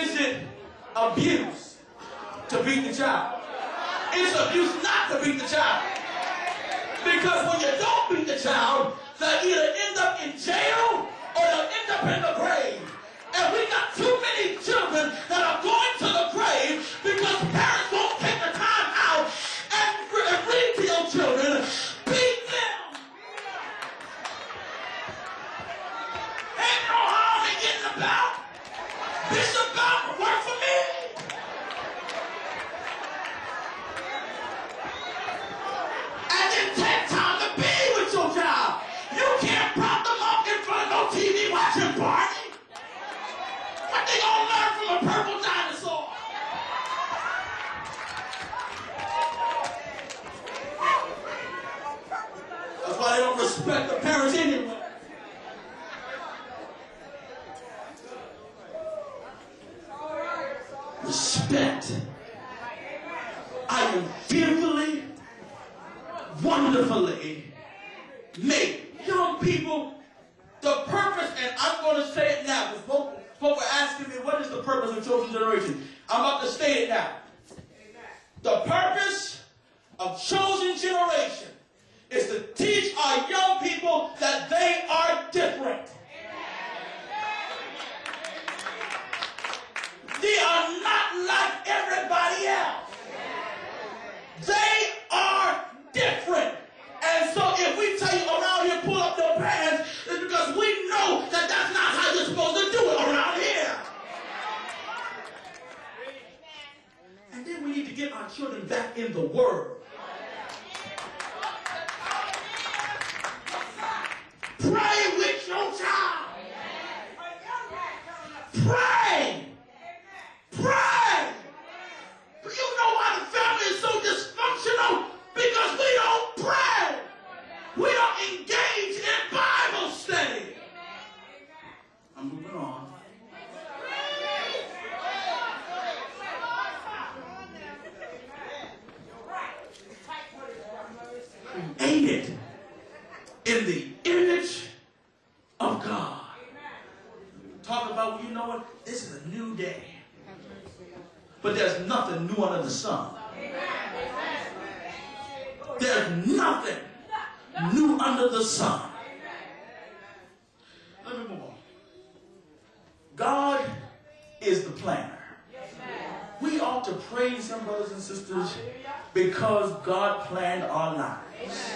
Is it abuse to beat the child? It's abuse not to beat the child. Because when you don't beat the child, they'll either end up in jail or they'll end up in the grave. And we got too many children that are going to the grave because parents won't take the time out and read to your children. Beat them. Ain't no harm in getting about. Bishop Bob work for me. And then take time to be with your child. You can't prop them up in front of no TV watching party. What they gonna learn from a purple dinosaur? That's why they don't respect the parents anyway. Respect. I am fearfully, wonderfully made. Young people, the purpose, and I'm going to say it now, because folks were asking me, what is the purpose of chosen generation? I'm about to state it now. The purpose of chosen generation is to teach our young people that they are different. They are not like everybody else. They are different. And so if we tell you around here, pull up your pants, it's because we know that that's not how you're supposed to do it around here. And then we need to get our children back in the Word. Pray with your child. Pray. Pray. You know why the family is so dysfunctional? Because we don't pray. We don't engage in Bible study. I'm moving on. Created in the image of God. Talk about, you know what? This is a new day. But there's nothing new under the sun. There's nothing new under the sun. Let me move on. God is the planner. We ought to praise Him, brothers and sisters, because God planned our lives.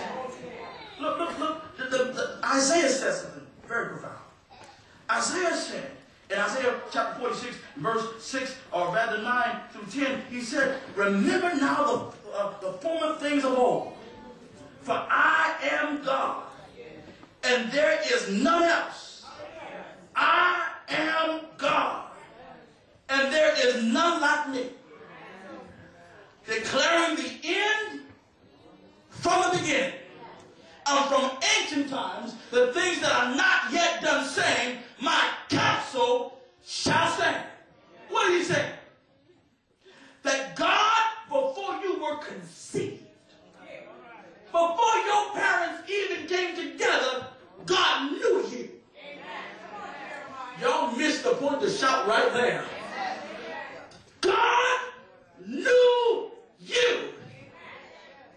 Look. Isaiah says something very profound. Isaiah said, in Isaiah chapter 46, verse 6, or rather 9 through 10, he said, remember now the former things of old. For I am God, and there is none else. I am God, and there is none like me. Declaring the end from the beginning, and from ancient times, the things that are not yet done, saying, my counsel shall stand. What did he say? That God, before you were conceived, before your parents even came together, God knew you. Y'all missed the point to shout right there. God knew you.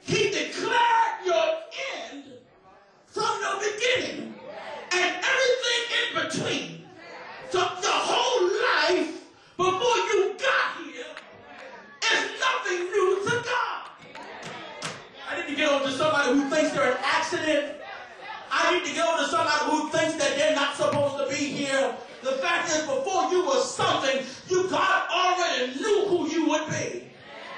He declared your end from the beginning and everything in between. So the whole life before you got here is nothing new to God. I need to get over to somebody who thinks they're an accident. I need to get over to somebody who thinks that they're not supposed to be here. The fact is, before you were something, God already knew who you would be.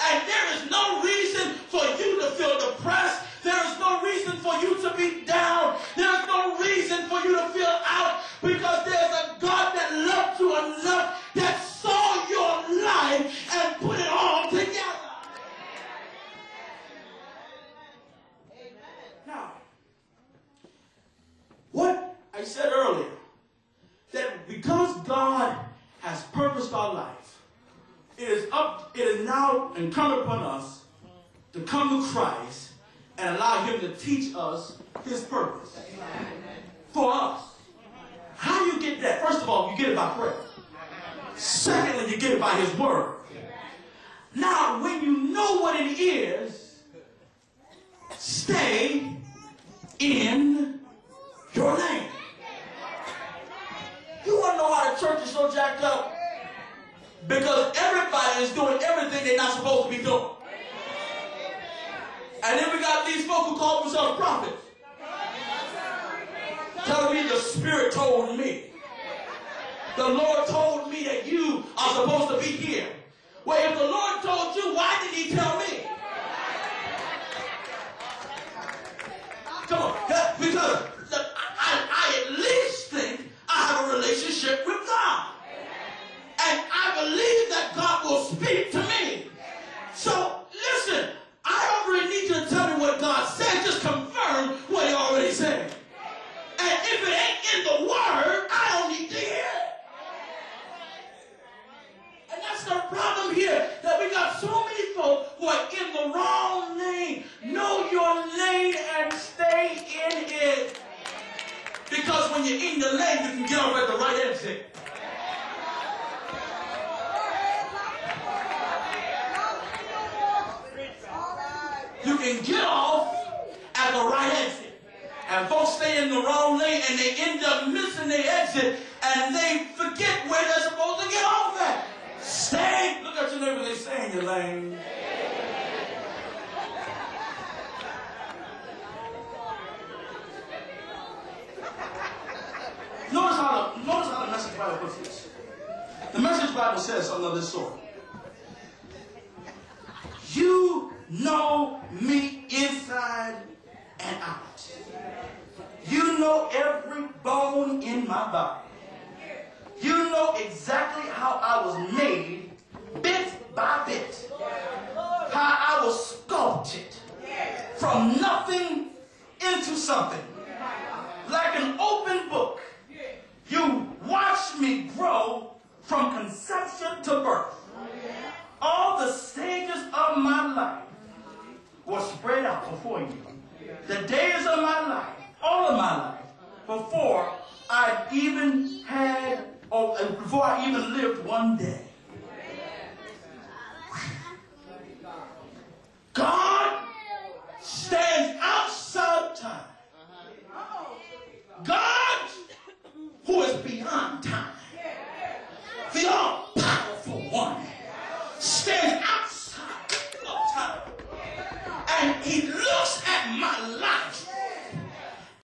And there is no reason for you to feel depressed. There is no reason for you to be down. There is no reason for you to feel out, because there's a God that loved you enough that saw your life and put it all together. Now, what I said earlier, that because God has purposed our life, it is now incumbent upon us to come to Christ and allow Him to teach us His purpose for us. How do you get that? First of all, you get it by prayer. Secondly, you by his word. Now, when you know what it is, stay in your lane. You want to know why the church is so jacked up? Because everybody is doing everything they're not supposed to be doing. And then we got these folk who call themselves prophets, telling me the Spirit told me. The Lord told me that you are supposed to be here. Well, if the Lord told you, why did he tell me? Come on. Because I at least think I have a relationship with God. And I believe that God will speak to me. So, listen, I don't really need you to tell me what God said. Just confirm what he already said. And if it ain't in the word, I don't need to hear it. And that's the problem here, that we got so many folk who are in the wrong lane. Know your lane and stay in it. Because when you're in your lane, you can get off at the right exit. You can get off at the right exit. And folks stay in the wrong lane and they end up missing their exit and they forget where they're supposed to get off at. Stay. Look at your neighbor, they stay in your lane. Notice how the Message Bible puts this. The Message Bible says something of this sort. You know me inside and out. You know every bone in my body. You know exactly how I was made, bit by bit. How I was sculpted from nothing into something. Like an open book. You watched me grow from conception to birth. All the stages of my life were spread out before you. The days of my life, all of my life, before I even lived one day.